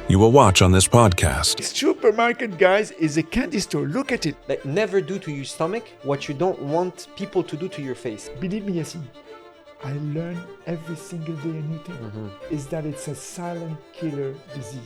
you will watch on this podcast. Supermarket, guys, is a candy store. Look at it. Like, never do to your stomach what you don't want people to do to your face. Believe me, Yassine, I learn every single day a new thing. Is that it's a silent killer disease.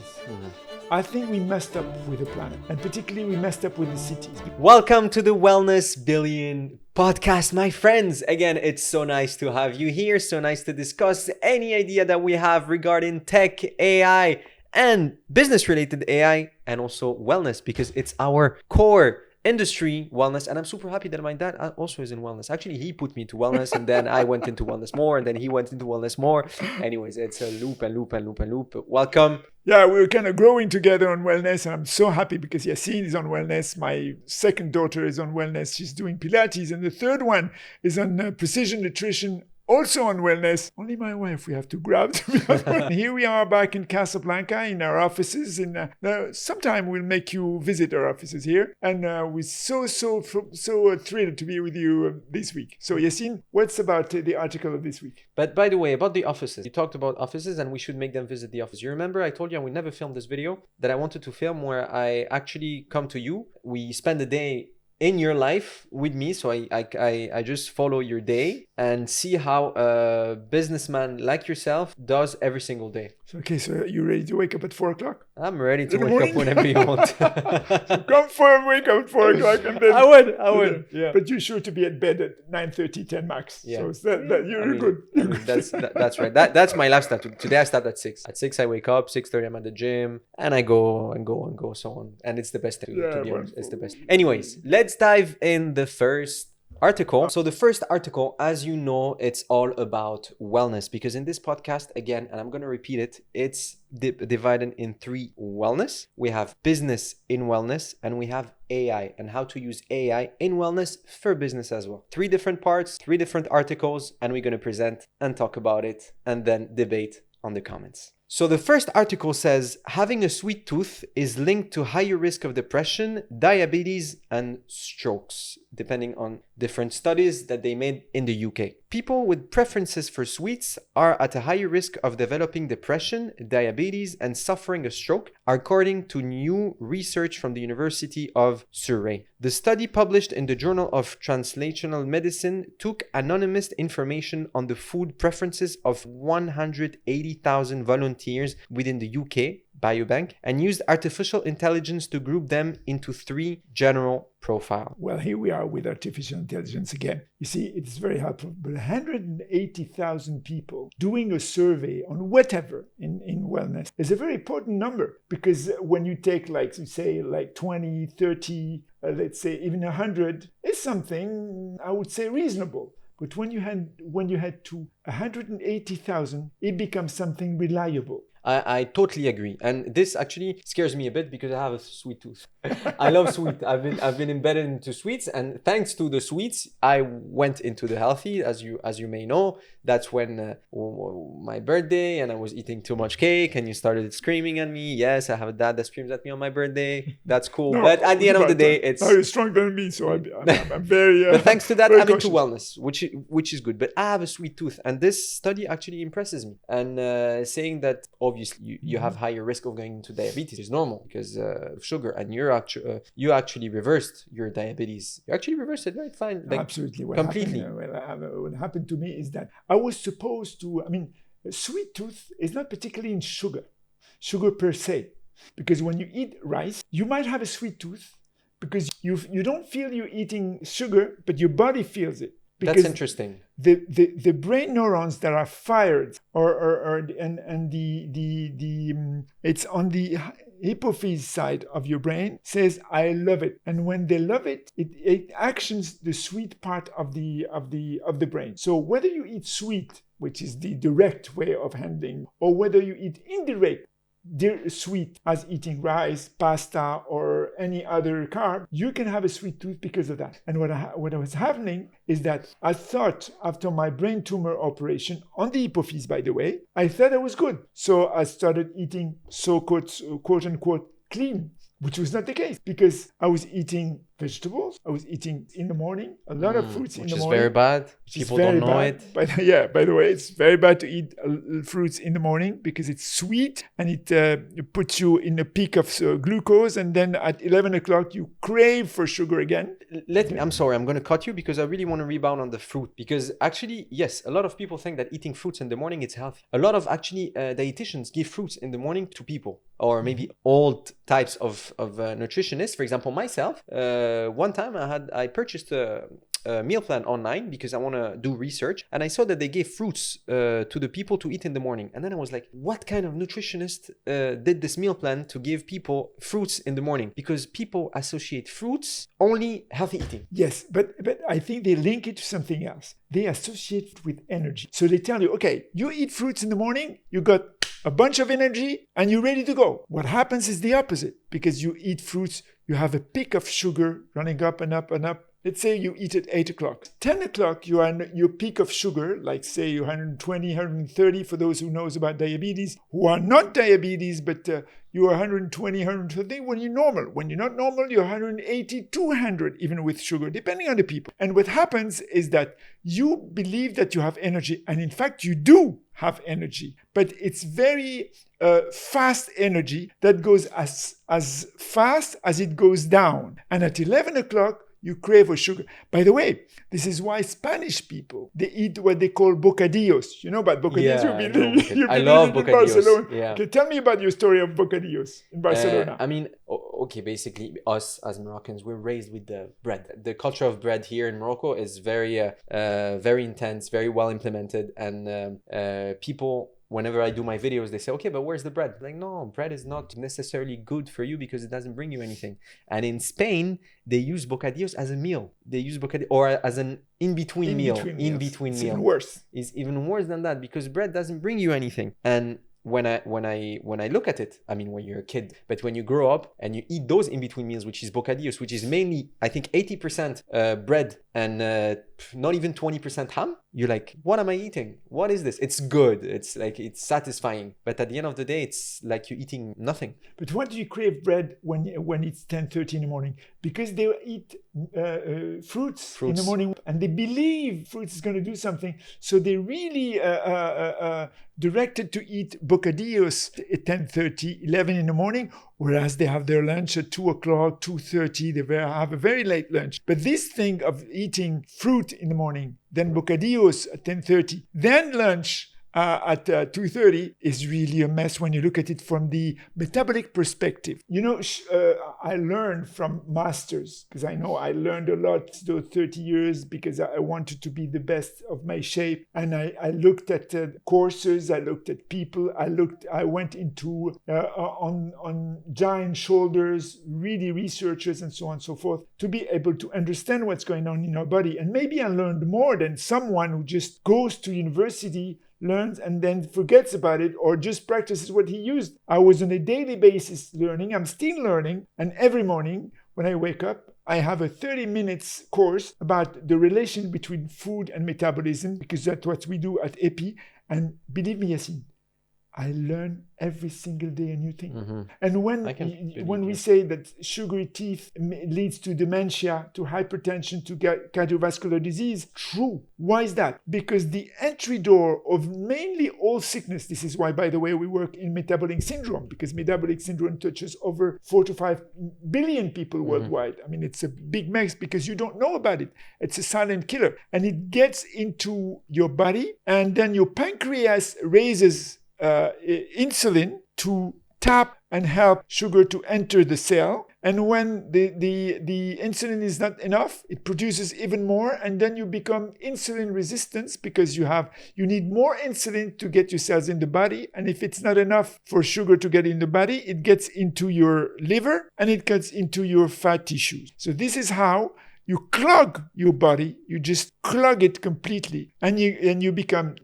I think we messed up with the planet, and particularly we messed up with the cities. Welcome to the Wellness Billion podcast, my friends. Again, it's so nice to have you here. So nice to discuss any idea that we have regarding tech, AI, and business-related AI, and also wellness, because it's our core industry, wellness. And I'm super happy that my dad also is in wellness. Actually, he put me to wellness, and then I went into wellness more, and then he went into wellness more. Anyways, it's a loop and loop and loop and loop. Welcome. Yeah, we're kind of growing together on wellness, and I'm so happy because Yassine is on wellness. My second daughter is on wellness. She's doing Pilates, and the third one is on precision nutrition, also on wellness. Only my wife we have to grab to be honest. Here we are back in Casablanca in our offices. Sometime we'll make you visit our offices here. And we're so thrilled to be with you this week. So Yassine, what's about the article of this week? But by the way, about the offices, you talked about offices and we should make them visit the office. You remember I told you I would never film this video that I wanted to film where I actually come to you. We spend a day in your life with me, so I just follow your day and see how a businessman like yourself does every single day. So you ready to wake up at 4 o'clock? I'm ready to wake up whenever you want. So come for wake up at 4 o'clock and then I would. Yeah. But you're sure to be at bed at 9:30, 10 max. Yeah. So you're good. That's right. That's my lifestyle. Today I start at 6. At 6 I wake up. 6:30 I'm at the gym, and I go so on. And it's the best thing. To be honest, it's the best. Anyways, let's dive in the first article. So the first article, as you know, it's all about wellness, because in this podcast, again, and I'm going to repeat it, it's divided in 3 wellness. We have business in wellness, and we have AI and how to use AI in wellness for business as well. 3 different parts, 3 different articles, and we're going to present and talk about it and then debate on the comments. So the first article says, having a sweet tooth is linked to higher risk of depression, diabetes, and strokes, depending on different studies that they made in the UK. People with preferences for sweets are at a higher risk of developing depression, diabetes, and suffering a stroke, according to new research from the University of Surrey. The study, published in the Journal of Translational Medicine, took anonymous information on the food preferences of 180,000 volunteers within the UK Biobank and used artificial intelligence to group them into 3 general profiles. Well, here we are with artificial intelligence again. You see, it's very helpful. But 180,000 people doing a survey on whatever in wellness is a very important number, because when you take, like, say, like 20, 30, let's say even 100, is something I would say reasonable. But when you had to 180,000, it becomes something reliable. I totally agree, and this actually scares me a bit because I have a sweet tooth. I love sweet. I've been embedded into sweets, and thanks to the sweets, I went into the healthy. As you may know, that's when my birthday, and I was eating too much cake, and you started screaming at me. Yes, I have a dad that screams at me on my birthday. That's cool, No, but at the end of the day, it's you're stronger than me, so I'm very. But thanks to that, I'm cautious. into wellness, which is good. But I have a sweet tooth, and this study actually impresses me, and saying that obviously you have higher risk of going into diabetes is normal because of sugar, and you actually reversed your diabetes. You actually reversed it, right? Fine, like, absolutely. completely. What happened to me is that I was supposed to. A sweet tooth is not particularly in sugar per se, because when you eat rice, you might have a sweet tooth because you don't feel you're eating sugar, but your body feels it. That's interesting. The brain neurons that are fired it's on the hypophyse side of your brain says I love it, and when they love it, it actions the sweet part of the brain. So whether you eat sweet, which is the direct way of handling, or whether you eat indirect sweet as eating rice, pasta, or any other carb, you can have a sweet tooth because of that. And what was happening is that I thought after my brain tumor operation on the hypophyse, by the way, I thought I was good. So I started eating quote unquote clean, which was not the case because I was eating vegetables. I was eating in the morning a lot of fruits in the morning. Which is very bad. People don't know it. But yeah, by the way, it's very bad to eat fruits in the morning because it's sweet and it puts you in a peak of glucose, and then at 11 o'clock you crave for sugar again. I'm sorry, I'm going to cut you because I really want to rebound on the fruit, because actually, yes, a lot of people think that eating fruits in the morning is healthy. A lot of actually dietitians give fruits in the morning to people, or maybe old types of nutritionists. For example, myself, one time I purchased a meal plan online because I want to do research, and I saw that they gave fruits to the people to eat in the morning, and then I was like, what kind of nutritionist did this meal plan to give people fruits in the morning? Because people associate fruits only healthy eating. Yes, but I think they link it to something else. They associate it with energy. So they tell you, okay, you eat fruits in the morning, you got a bunch of energy and you're ready to go. What happens is the opposite. Because you eat fruits, you have a peak of sugar running up and up and up. Let's say you eat at 8 o'clock. 10 o'clock, you are in your peak of sugar, like say 120, 130 for those who knows about diabetes, who are not diabetes, but you are 120, 130 when you're normal. When you're not normal, you're 180, 200, even with sugar, depending on the people. And what happens is that you believe that you have energy, and in fact, you do have energy, but it's very fast energy that goes as fast as it goes down. And at 11 o'clock, you crave for sugar. By the way, this is why Spanish people, they eat what they call bocadillos. You know about bocadillos? Yeah, I love bocadillos. Barcelona. Yeah. Okay, tell me about your story of bocadillos in Barcelona. I mean, okay, basically, us as Moroccans, we're raised with the bread. The culture of bread here in Morocco is very intense, very well implemented, and people, whenever I do my videos, they say, okay, but where's the bread? Like, no, bread is not necessarily good for you because it doesn't bring you anything. And in Spain, they use bocadillos as a meal. They use bocadillos or as an in-between meal. In-between meal. Even worse. It's even worse than that because bread doesn't bring you anything. And when I look at it, I mean, when you're a kid, but when you grow up and you eat those in-between meals, which is bocadillos, which is mainly, I think, 80% bread and not even 20% ham, you're like, what am I eating? What is this? It's good. It's like, it's satisfying. But at the end of the day, it's like you're eating nothing. But why do you crave bread when it's 10:30 in the morning? Because they eat fruits in the morning and they believe fruits is going to do something. So they really directed to eat bocadillos at 10:30, 11 in the morning, whereas they have their lunch at 2 o'clock, 2:30. They have a very late lunch. But this thing of eating fruit in the morning, then bocadillos at 10:30, then lunch at 2:30 is really a mess when you look at it from the metabolic perspective. You know, I learned from masters, because I know I learned a lot those 30 years because I wanted to be the best of my shape. And I looked at courses, I looked at people, I went into on giant shoulders, really researchers and so on and so forth, to be able to understand what's going on in our body. And maybe I learned more than someone who just goes to university, learns and then forgets about it or just practices what he used. I was on a daily basis learning. I'm still learning. And every morning when I wake up, I have a 30 minutes course about the relation between food and metabolism, because that's what we do at 𝐒𝐄. And believe me, Yassine, I learn every single day a new thing. Mm-hmm. And when we say that sugary teeth leads to dementia, to hypertension, to cardiovascular disease, true. Why is that? Because the entry door of mainly all sickness, this is why, by the way, we work in metabolic syndrome, because metabolic syndrome touches over 4 to 5 billion people worldwide. I mean, it's a big mess because you don't know about it. It's a silent killer. And it gets into your body, and then your pancreas raises insulin to tap and help sugar to enter the cell. And when the insulin is not enough, it produces even more. And then you become insulin resistant because you need more insulin to get your cells in the body. And if it's not enough for sugar to get in the body, it gets into your liver and it gets into your fat tissues. So this is how you clog your body. You just clog it completely, and you become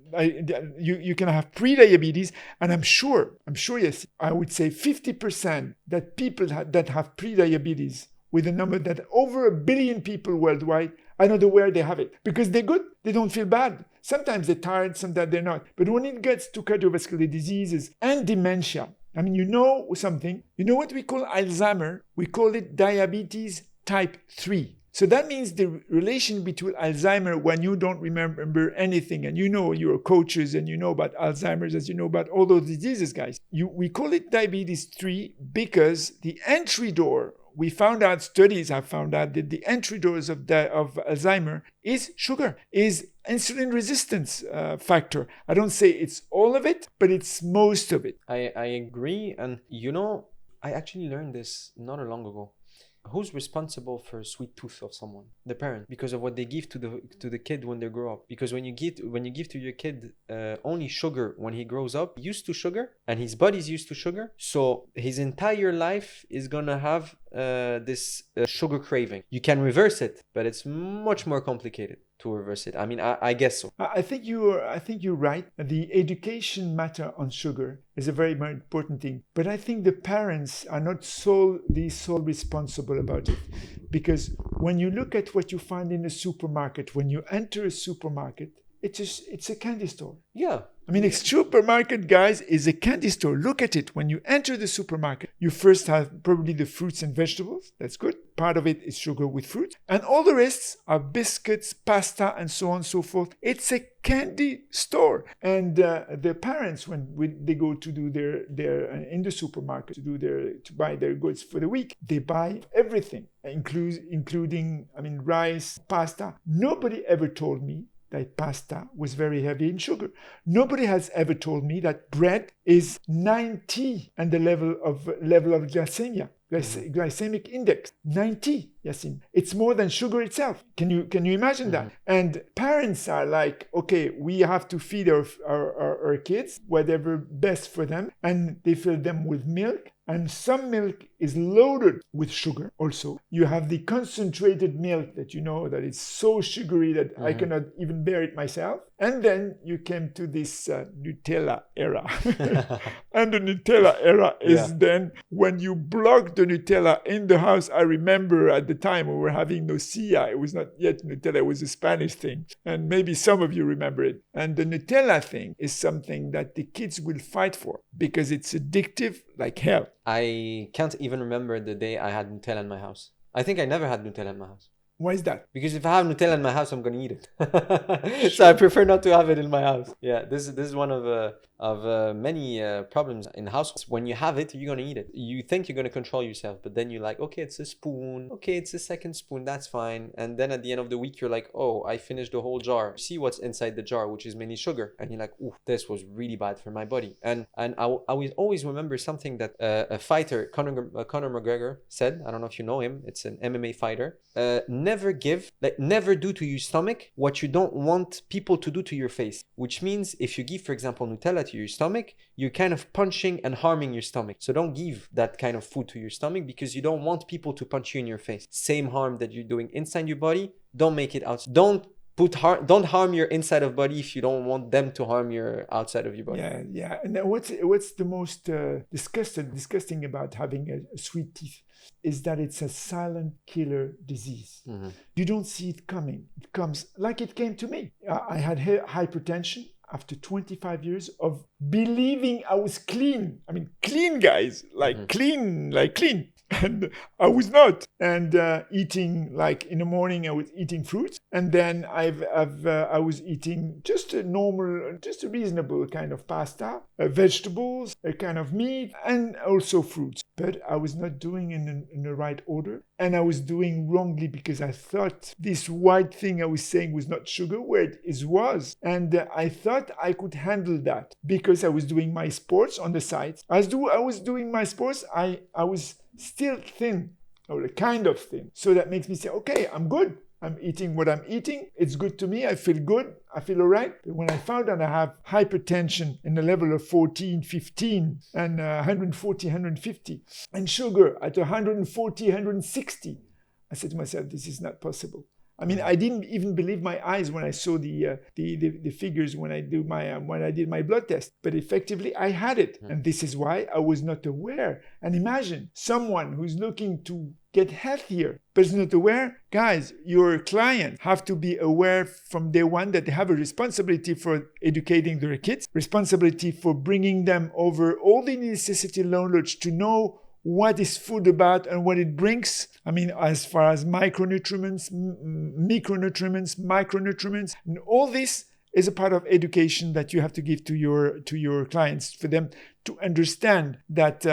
you can have pre-diabetes. And I'm sure, yes, I would say 50% that people that have pre-diabetes, with a number that over 1 billion people worldwide, are not aware they have it because they're good. They don't feel bad. Sometimes they're tired, sometimes they're not. But when it gets to cardiovascular diseases and dementia, I mean, you know something. You know what we call Alzheimer? We call it diabetes type 3. So that means the relation between Alzheimer, when you don't remember anything, and you know you're coaches and you know about Alzheimer's as you know about all those diseases, guys. We call it diabetes 3 because the entry door, we found out, studies have found out that the entry doors of Alzheimer is sugar, is insulin resistance factor. I don't say it's all of it, but it's most of it. I agree. And I actually learned this not long ago. Who's responsible for a sweet tooth of someone? The parent, because of what they give to the kid when they grow up. Because when you give to your kid only sugar when he grows up, used to sugar, and his body's used to sugar, so his entire life is gonna have this sugar craving. You can reverse it, but it's much more complicated to reverse it. I mean, I guess so. I think you're right. The education matter on sugar is a very, very important thing. But I think the parents are not sole responsible about it. Because when you look at what you find in a supermarket, when you enter a supermarket, it's a candy store. Yeah. I mean, a supermarket, guys, is a candy store. Look at it. When you enter the supermarket, you first have probably the fruits and vegetables. That's good. Part of it is sugar with fruit. And all the rest are biscuits, pasta, and so on and so forth. It's a candy store. And the parents, when they go to do their in the supermarket to buy their goods for the week, they buy everything, including rice, pasta. Nobody ever told me that pasta was very heavy in sugar. Nobody has ever told me that bread is 90 and the level of glycemic index 90. Yassine, it's more than sugar itself. Can you imagine that? And parents are like, okay, we have to feed our kids whatever best for them, and they fill them with milk. And some milk is loaded with sugar also. You have the concentrated milk that that is so sugary that I cannot even bear it myself. And then you came to this Nutella era. And the Nutella era is then when you block the Nutella in the house. I remember at the time we were having Nocilla. It was not yet Nutella, it was a Spanish thing. And maybe some of you remember it. And the Nutella thing is something that the kids will fight for because it's addictive like hell. I can't even remember the day I had Nutella in my house. I think I never had Nutella in my house. Why is that? Because if I have Nutella in my house, I'm gonna eat it. So I prefer not to have it in my house. Yeah, this is one of many problems in households. When you have it, you're gonna eat it. You think you're gonna control yourself, but then you're like, okay, it's a spoon. Okay, it's a second spoon. That's fine. And then at the end of the week, you're like, oh, I finished the whole jar. See what's inside the jar, which is mainly sugar. And you're like, ooh, this was really bad for my body. And I will always remember something that a fighter, Conor McGregor, said. I don't know if you know him. It's an MMA fighter. Never do to your stomach what you don't want people to do to your face. Which means if you give, for example, Nutella to your stomach, you're kind of punching and harming your stomach. So don't give that kind of food to your stomach because you don't want people to punch you in your face. Same harm that you're doing inside your body, don't make it out. Don't harm your inside of body if you don't want them to harm your outside of your body. Yeah. And what's the most disgusting about having a sweet teeth is that it's a silent killer disease. You don't see it coming. It comes like it came to me. I had hypertension after 25 years of believing I was clean. I mean, clean, guys, clean. And I was not. And eating, like in the morning, I was eating fruits. And then I was eating just a reasonable kind of pasta, vegetables, a kind of meat, and also fruits. But I was not doing in the right order. And I was doing wrongly because I thought this white thing I was saying was not sugar, where it was. And I thought I could handle that because I was doing my sports on the side. As I was doing my sports, I was still thin, or kind of thin. So that makes me say, okay, I'm good. I'm eating what I'm eating. It's good to me. I feel good. I feel all right. But when I found out I have hypertension in the level of 14, 15, and 140, 150, and sugar at 140, 160, I said to myself, this is not possible. I mean, I didn't even believe my eyes when I saw the figures when I did my blood test. But effectively, I had it, and this is why I was not aware. And imagine someone who's looking to get healthier but is not aware. Guys, your clients have to be aware from day one that they have a responsibility for educating their kids, responsibility for bringing them over all the necessity knowledge to know what is food about and what it brings. I mean, as far as micronutrients, micronutrients, and all this is a part of education that you have to give to your clients, for them to understand that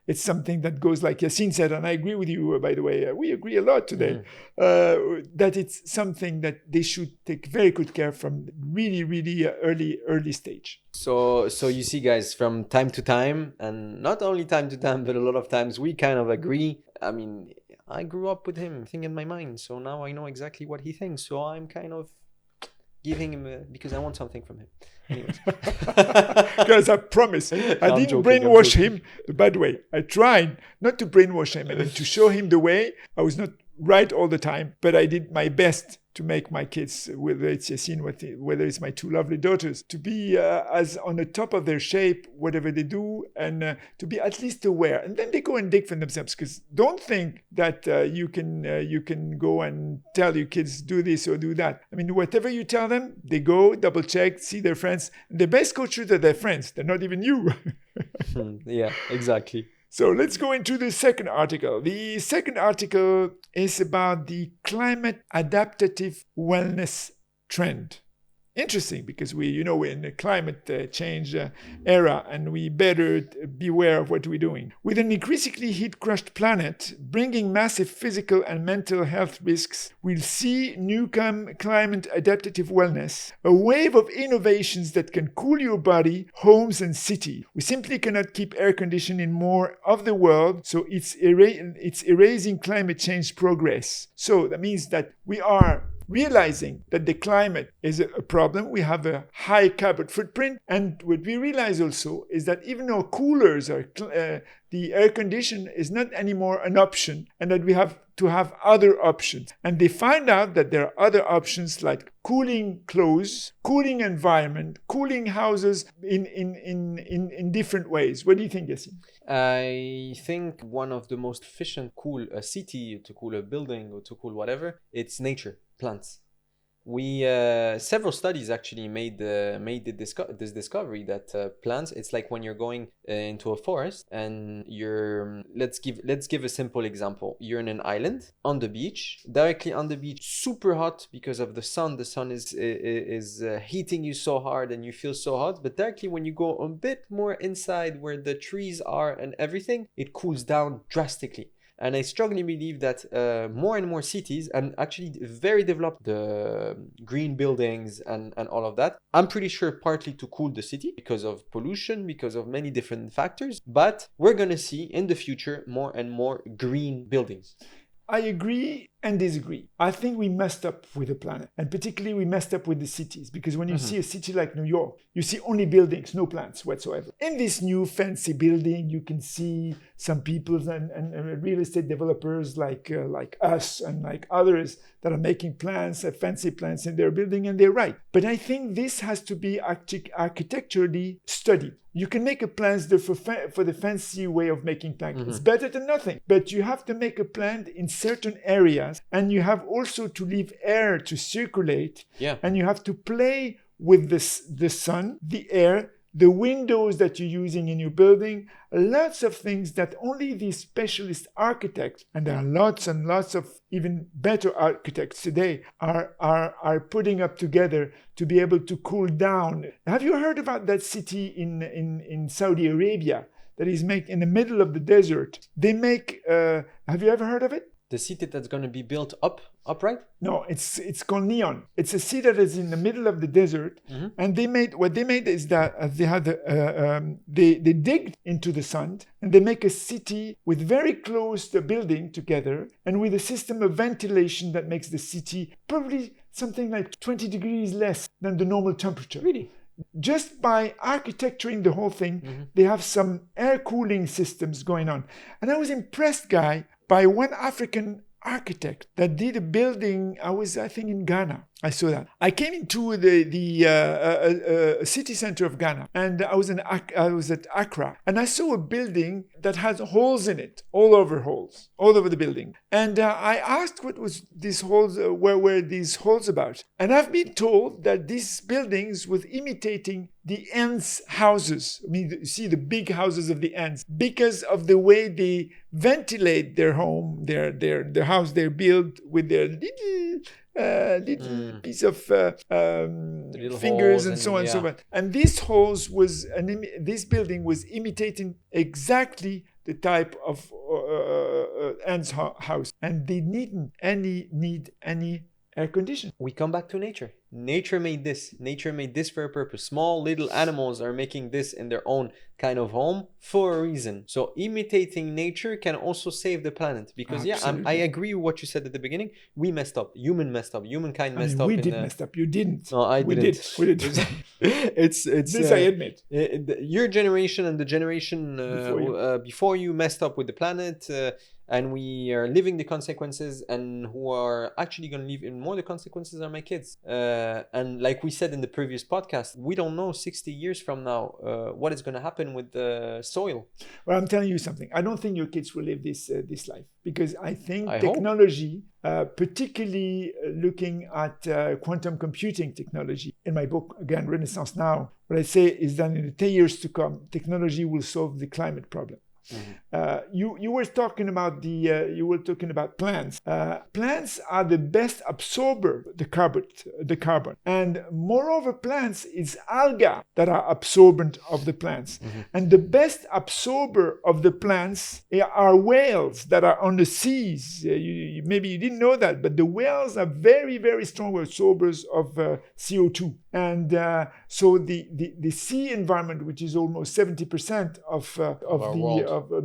it's something that goes, like Yassine said, and I agree with you, by the way, we agree a lot today, that it's something that they should take very good care from really, really early stage. So you see, guys, from time to time, and not only time to time, but a lot of times, we kind of agree. I mean, I grew up with him, thing in my mind, so now I know exactly what he thinks. So I'm kind of giving him because I want something from him. Anyways. Guys, I promise, I didn't brainwash him the bad way. I tried not to brainwash him and to show him the way. I was not right all the time, but I did my best to make my kids, whether it's Yassine, whether it's my two lovely daughters, to be as on the top of their shape, whatever they do, and to be at least aware. And then they go and dig for themselves. Because don't think that you can go and tell your kids do this or do that. I mean, whatever you tell them, they go, double check, see their friends. And the best coaches are their friends. They're not even you. Yeah, exactly. So let's go into the second article. The second article is about the climate adaptive wellness trend. Interesting, because we're in a climate change era, and we better beware of what we're doing. With an increasingly heat-crushed planet, bringing massive physical and mental health risks, we'll see new climate adaptive wellness, a wave of innovations that can cool your body, homes, and city. We simply cannot keep air conditioning in more of the world, so it's erasing climate change progress. So that means that we are realizing that the climate is a problem. We have a high carbon footprint. And what we realize also is that even our coolers are, the air condition is not anymore an option, and that we have to have other options. And they find out that there are other options like cooling clothes, cooling environment, cooling houses in different ways. What do you think, Yassine? I think one of the most efficient cool a city, to cool a building or to cool whatever, it's nature, plants. We several studies actually made this discovery that plants. It's like when you're going into a forest and you're let's give a simple example. You're in an island on the beach, directly on the beach, super hot because of the sun. The sun is heating you so hard and you feel so hot. But directly when you go a bit more inside where the trees are and everything, it cools down drastically. And I strongly believe that more and more cities, and actually very developed, the green buildings and all of that, I'm pretty sure partly to cool the city because of pollution, because of many different factors. But we're going to see in the future more and more green buildings. I agree and disagree. I think we messed up with the planet, and particularly we messed up with the cities, because when you see a city like New York, you see only buildings, no plants whatsoever. In this new fancy building, you can see some people and real estate developers like us and like others that are making plans, fancy plans in their building, and they're right. But I think this has to be architecturally studied. You can make a plan for the fancy way of making plans. It's better than nothing. But you have to make a plan in certain areas, and you have also to leave air to circulate. Yeah. And you have to play with the sun, the air, the windows that you're using in your building, lots of things that only these specialist architects, and there are lots and lots of even better architects today, are putting up together to be able to cool down. Have you heard about that city in Saudi Arabia that is made in the middle of the desert? They make, have you ever heard of it? The city that's going to be built upright? No, it's called Neon. It's a city that is in the middle of the desert, and what they made is that they had they digged into the sand, and they make a city with very close building together, and with a system of ventilation that makes the city probably something like 20 degrees less than the normal temperature. Really? Just by architecturing the whole thing, they have some air cooling systems going on. And I was impressed, Guy, by one African architect that did a building. I think in Ghana. I saw that. I came into the city center of Ghana, and I was at Accra, and I saw a building that has holes in it, all over the building. And I asked what was these holes, where were these holes about? And I've been told that these buildings was imitating the ants' houses. I mean, you see the big houses of the ants, because of the way they ventilate their home, their house they build with their little piece of fingers and so on and so forth. And this holes was this building was imitating exactly the type of ants' house, and they didn't need any air conditioning. We come back to nature. Nature made this. Nature made this for a purpose. Small little animals are making this in their own kind of home for a reason. So imitating nature can also save the planet. Because I agree with what you said at the beginning. We messed up. Humankind messed up. We did mess up. You didn't. No, I didn't. We did. It's this I admit. Your generation and the generation before you messed up with the planet. And we are living the consequences, and who are actually going to live even more the consequences are my kids. And like we said in the previous podcast, we don't know 60 years from now what is going to happen with the soil. Well, I'm telling you something. I don't think your kids will live this life, because I think technology, particularly looking at quantum computing technology, in my book, again, Renaissance Now, what I say is that in the 10 years to come, technology will solve the climate problem. Mm-hmm. You were talking about plants. Plants are the best absorber the carbon, and moreover, plants is algae that are absorbent of the plants. Mm-hmm. And the best absorber of the plants are whales that are on the seas. Maybe you didn't know that, but the whales are very, very strong absorbers of CO2. And so the sea environment, which is almost 70% of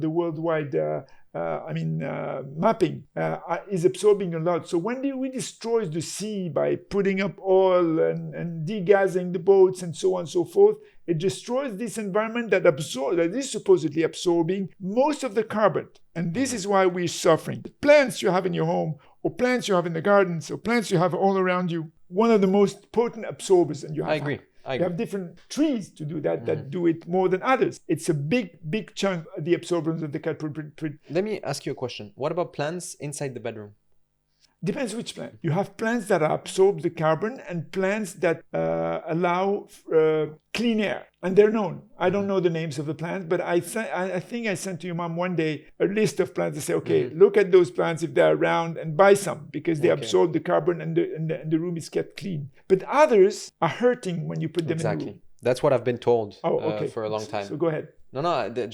the worldwide mapping, is absorbing a lot. So when we destroy the sea by putting up oil and degassing the boats and so on and so forth, it destroys this environment that is supposedly absorbing most of the carbon. And this is why we're suffering. The plants you have in your home, or plants you have in the gardens, or plants you have all around you, one of the most potent absorbers. And you have, I agree. You have different trees to do that do it more than others. It's a big chunk of the absorbance of the carbon. Let me ask you a question. What about plants inside the bedroom? Depends which plant. You have plants that absorb the carbon and plants that allow clean air. And they're known. I don't know the names of the plants, but I think I sent to your mom one day a list of plants to say, okay, look at those plants if they're around and buy some, because they absorb the carbon and the room is kept clean. But others are hurting when you put them in the room. That's what I've been told for a long time. So go ahead.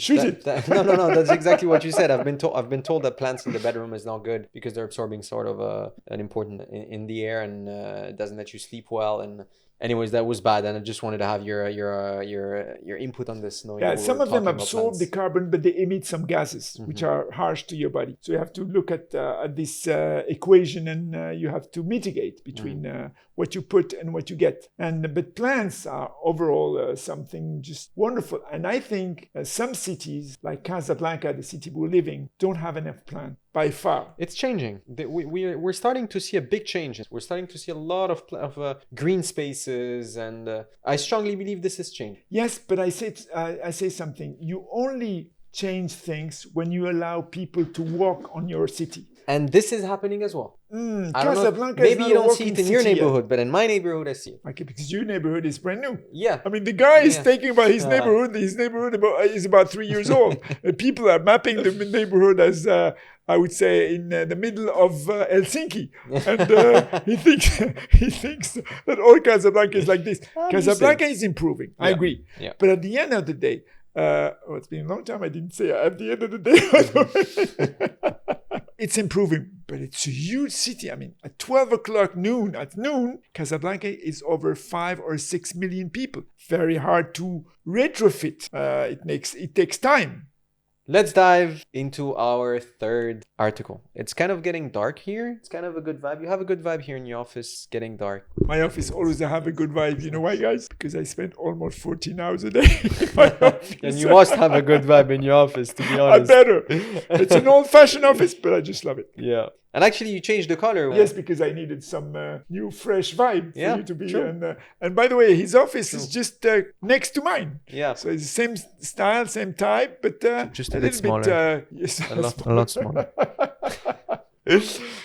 Shoot it. No. That's exactly what you said. I've been told that plants in the bedroom is not good because they're absorbing sort of an important in the air, and it doesn't let you sleep well. And anyways, that was bad. And I just wanted to have your input on this. Some of them absorb the carbon, but they emit some gases which are harsh to your body. So you have to look at this equation, and you have to mitigate between what you put and what you get. But plants are overall something just wonderful. And I think some cities, like Casablanca, the city we're living, don't have enough plants by far. It's changing. We're starting to see a big change. We're starting to see a lot of green spaces, and I strongly believe this is change. Yes, but I say something. You only change things when you allow people to walk on your city. And this is happening as well. Casablanca maybe you don't see it in your neighborhood, but in my neighborhood, I see it. Okay, because your neighborhood is brand new. Yeah. I mean, the guy is thinking about his neighborhood. His neighborhood is about 3 years old. People are mapping the neighborhood as, I would say, in the middle of Helsinki. And he thinks that all Casablanca is like this. Casablanca is improving. I agree. Yeah. But at the end of the day, it's been a long time I didn't say at the end of the day. It's improving, but it's a huge city. I mean, at 12 o'clock at noon, Casablanca is over 5 or 6 million people. Very hard to retrofit. It takes time. Let's dive into our third article. It's kind of getting dark here. It's kind of a good vibe. You have a good vibe here in your office, getting dark. My office always have a good vibe. You know why, guys? Because I spend almost 14 hours a day in my office. And you must have a good vibe in your office, to be honest. I better. It's an old-fashioned office, but I just love it. Yeah. And actually, you changed the color. Yes, because I needed some new, fresh vibe for Yeah, you to be. true. And by the way, his office True. is just next to mine. Yeah. So it's the same style, same type, but Just a bit little smaller. Yes, A lot smaller.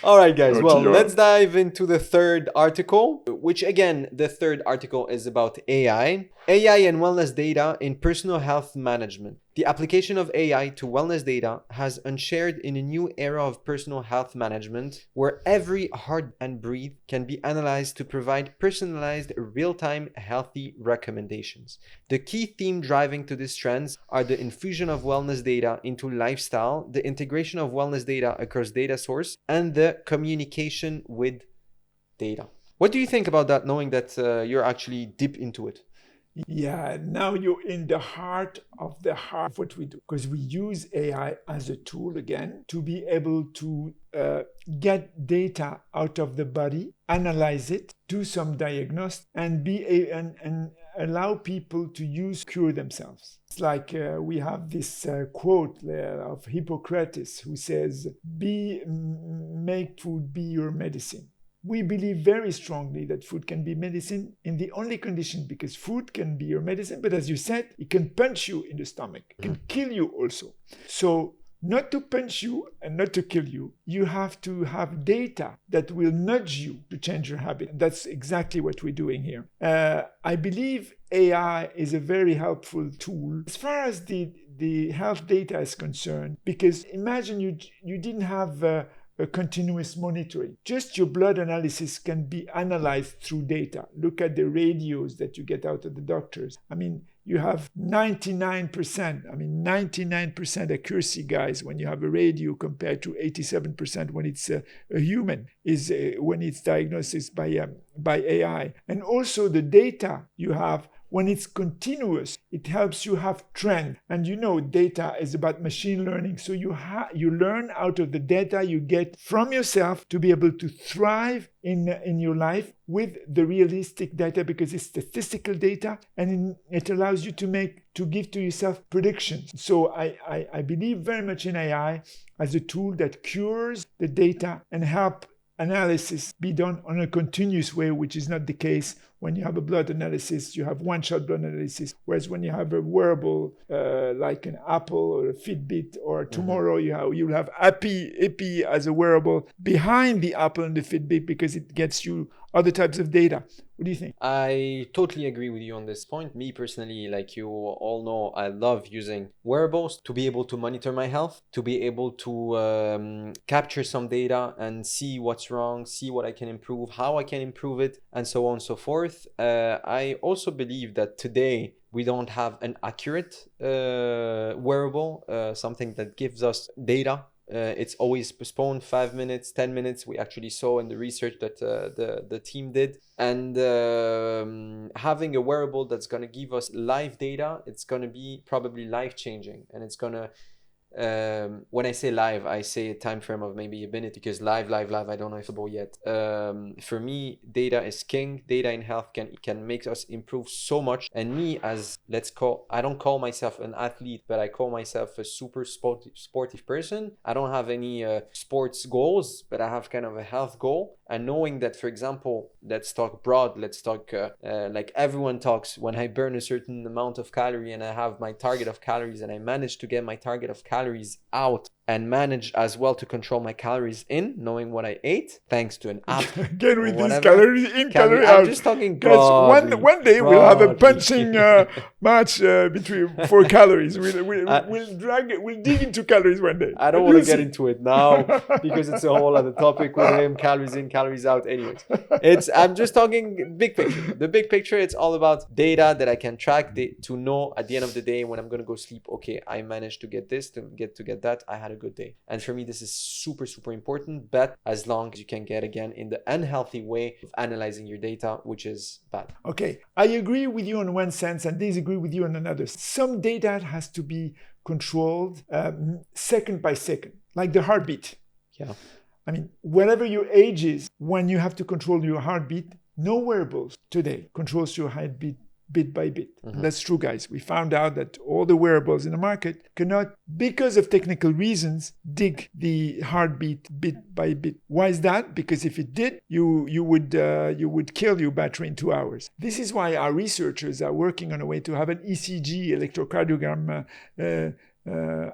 All right, guys. Well, let's dive into the third article, which again, the third article is about AI. AI and wellness data in personal health management. The application of AI to wellness data has ushered in a new era of personal health management where every heart and breathe can be analyzed to provide personalized, real-time healthy recommendations. The key theme driving to these trends are the infusion of wellness data into lifestyle, the integration of wellness data across data source, and the communication with data. What do you think about that, knowing that you're actually deep into it? Yeah, now you're in the heart of what we do, because we use AI as a tool again to be able to get data out of the body, analyze it, do some diagnosis, and and allow people to cure themselves. It's like we have this quote of Hippocrates who says, make food be your medicine. We believe very strongly that food can be medicine in the only condition, because food can be your medicine, but as you said, it can punch you in the stomach, it can kill you also. So not to punch you and not to kill you, you have to have data that will nudge you to change your habit. That's exactly what we're doing here. I believe AI is a very helpful tool as far as the health data is concerned, because imagine you didn't have a continuous monitoring. Just your blood analysis can be analyzed through data. Look at the radios that you get out of the doctors. I mean, you have 99% accuracy, guys, when you have a radio, compared to 87% when it's a human, when it's diagnosed by AI. And also the data you have, when it's continuous, it helps you have trend. And data is about machine learning. So you learn out of the data you get from yourself to be able to thrive in your life with the realistic data, because it's statistical data, and it allows you to give to yourself predictions. So I believe very much in AI as a tool that cures the data and help analysis be done on a continuous way, which is not the case when you have a blood analysis. You have one-shot blood analysis, whereas when you have a wearable like an Apple or a Fitbit, or tomorrow you'll have 𝐒𝐂𝐈𝐀 as a wearable behind the Apple and the Fitbit, because it gets you other types of data. What do you think? I totally agree with you on this point. Me personally, like you all know, I love using wearables to be able to monitor my health, to be able to capture some data and see what's wrong, see what I can improve, how I can improve it, and so on and so forth. I also believe that today we don't have an accurate wearable, something that gives us data. It's always postponed 5 minutes, 10 minutes. We actually saw in the research that the team did. And having a wearable that's going to give us live data, it's going to be probably life-changing. And it's going to, when I say live, I say a time frame of maybe a minute, because live, I don't know if it's possible yet. For me, data is king. Data in health can make us improve so much. And me, as I don't call myself an athlete, but I call myself a super sportive person. I don't have any sports goals, but I have kind of a health goal. And knowing that, for example, let's talk broad, let's talk like everyone talks, when I burn a certain amount of calorie and I have my target of calories, and I manage to get my target of calories out, and manage as well to control my calories in, knowing what I ate, thanks to an app. Again with these calories in, calories out. I'm just talking broadly. One day we'll have a punching match for calories. We'll dig into calories one day. I don't want to get into it now because it's a whole other topic with him, calories in, calories out. Anyways, I'm just talking big picture. The big picture, it's all about data that I can track to know at the end of the day when I'm going to go sleep, okay, I managed to get this, to get that, I had a good day. And for me, this is super, super important, but as long as you can get, again, in the unhealthy way of analyzing your data, which is bad. Okay, I agree with you in one sense and disagree with you in another. Some data has to be controlled second by second, like the heartbeat. Yeah. I mean, whatever your age is, when you have to control your heartbeat, no wearables today controls your heartbeat bit by bit. And that's true, guys. We found out that all the wearables in the market cannot, because of technical reasons, dig the heartbeat bit by bit. Why is that? Because if it did, you would kill your battery in 2 hours. This is why our researchers are working on a way to have an ECG, electrocardiogram,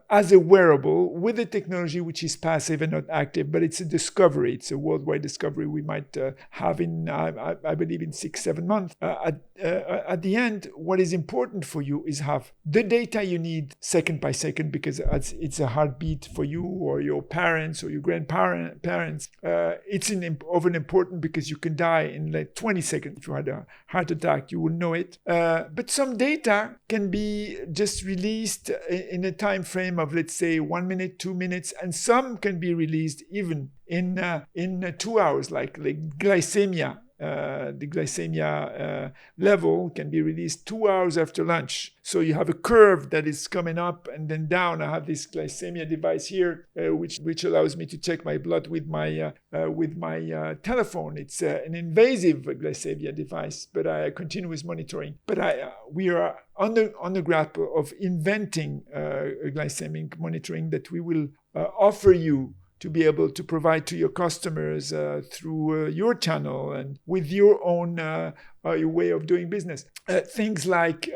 as a wearable with a technology which is passive and not active, but it's a discovery. It's a worldwide discovery we might have in, I believe, in 6-7 months. At the end, what is important for you is have the data you need second by second, because it's a heartbeat for you or your parents or your grandparents. It's of an important because you can die in like 20 seconds. If you had a heart attack, you will know it. But some data can be just released in a time frame of, let's say, 1 minute, 2 minutes, and some can be released even in 2 hours, like glycemia. The glycemia level can be released 2 hours after lunch. So you have a curve that is coming up and then down. I have this glycemia device here, which allows me to check my blood with my telephone. It's an invasive glycemia device, but I continuous monitoring. But we are on the grapple of inventing a glycemic monitoring that we will offer you to be able to provide to your customers through your channel and with your own your way of doing business. Things like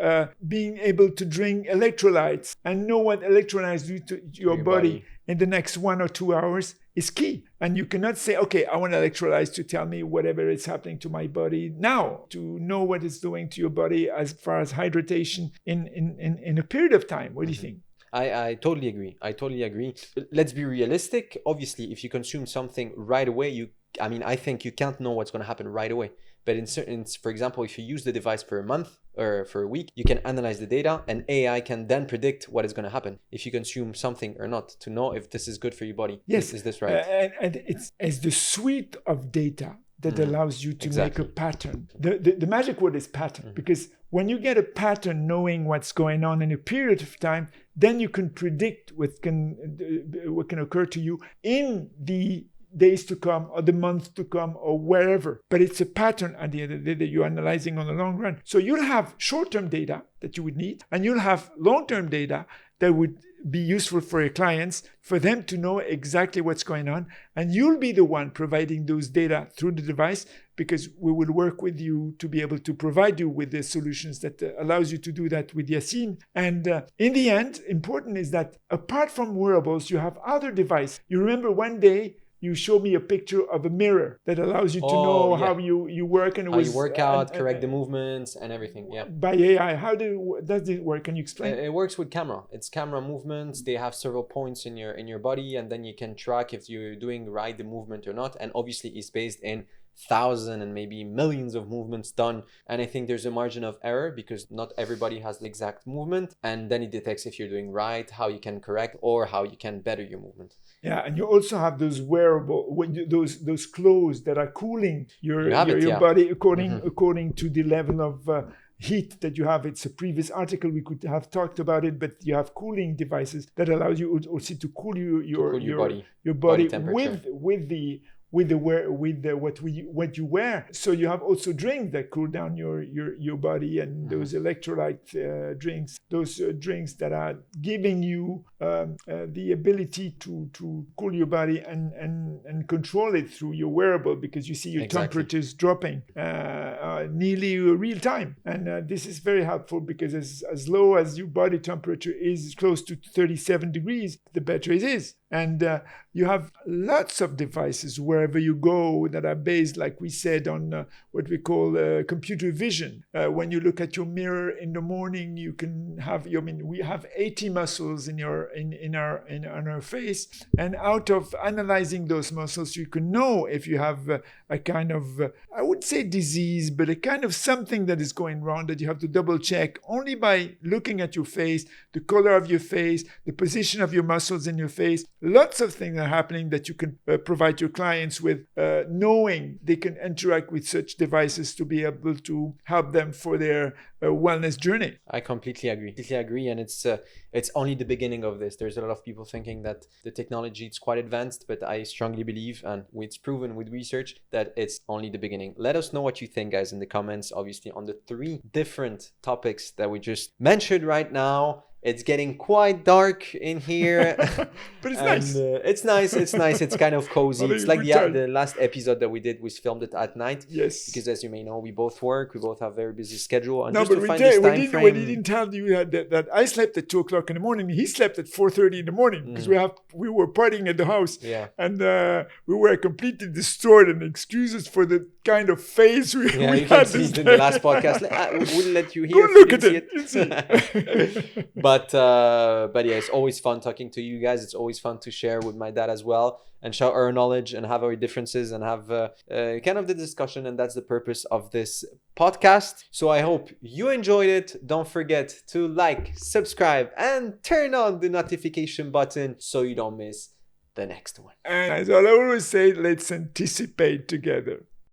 being able to drink electrolytes and know what electrolytes do to your body in the next 1 or 2 hours is key. And you cannot say, okay, I want electrolytes to tell me whatever is happening to my body now. To know what it's doing to your body as far as hydration in a period of time. What do you think? I totally agree. Let's be realistic. Obviously, if you consume something right away, I think you can't know what's going to happen right away. But for example, if you use the device for a month or for a week, you can analyze the data and AI can then predict what is going to happen if you consume something or not, to know if this is good for your body. Yes. Is this right? And it's the suite of data that allows you to make a pattern. The magic word is pattern, because when you get a pattern knowing what's going on in a period of time, then you can predict what can occur to you in the days to come or the months to come or wherever. But it's a pattern at the end of the day that you're analyzing on the long run. So you'll have short-term data that you would need, and you'll have long-term data that would be useful for your clients, for them to know exactly what's going on. And you'll be the one providing those data through the device, because we will work with you to be able to provide you with the solutions that allows you to do that with Yassine. And in the end, important is that apart from wearables, you have other devices. You remember one day, you showed me a picture of a mirror that allows you to know how you work and how you work out, correct the movements and everything. Yeah. By AI, how does it work? Can you explain? It works with camera. It's camera movements. They have several points in your body, and then you can track if you're doing right the movement or not. And obviously, it's based in thousands and maybe millions of movements done, and I think there's a margin of error because not everybody has the exact movement, and then it detects if you're doing right, how you can correct, or how you can better your movement. Yeah, and you also have those wearable, those clothes that are cooling your body according to the level of heat that you have. It's a previous article, we could have talked about it, but you have cooling devices that allows you also to cool your body what you wear. So you have also drinks that cool down your body, and those electrolyte drinks, those drinks that are giving you the ability to cool your body and control it through your wearable, because you see your temperatures dropping nearly real time. And this is very helpful, because as low as your body temperature is close to 37 degrees, the better it is. And you have lots of devices wherever you go that are based, like we said, on what we call computer vision. When you look at your mirror in the morning, you can have we have 80 muscles in our face, and out of analyzing those muscles, you can know if you have a kind of I would say disease, but a kind of something that is going wrong that you have to double check only by looking at your face, the color of your face, the position of your muscles in your face. lots of things are happening that you can provide your clients with, knowing they can interact with such devices to be able to help them for their wellness journey. I completely agree. And it's only the beginning of this. There's a lot of people thinking that the technology is quite advanced, but I strongly believe, and it's proven with research, that it's only the beginning. Let us know what you think, guys, in the comments, obviously, on the 3 different topics that we just mentioned right now. It's getting quite dark in here. But it's and, nice. It's nice. It's kind of cozy. It's like the last episode that we did was filmed it at night. Yes. Because as you may know, we both work. We both have very busy schedule. And No, just but to we find this time didn't frame, tell you that I slept at 2 o'clock in the morning. He slept at 4:30 in the morning because we were partying at the house. Yeah. And we were completely destroyed, and excuses for the kind of phase we you had. can see it in the last podcast. I wouldn't let you hear. Go look at it. You see. But yeah, it's always fun talking to you guys. It's always fun to share with my dad as well and share our knowledge and have our differences and have kind of the discussion. And that's the purpose of this podcast. So I hope you enjoyed it. Don't forget to like, subscribe, and turn on the notification button so you don't miss the next one. And as I always say, let's anticipate together.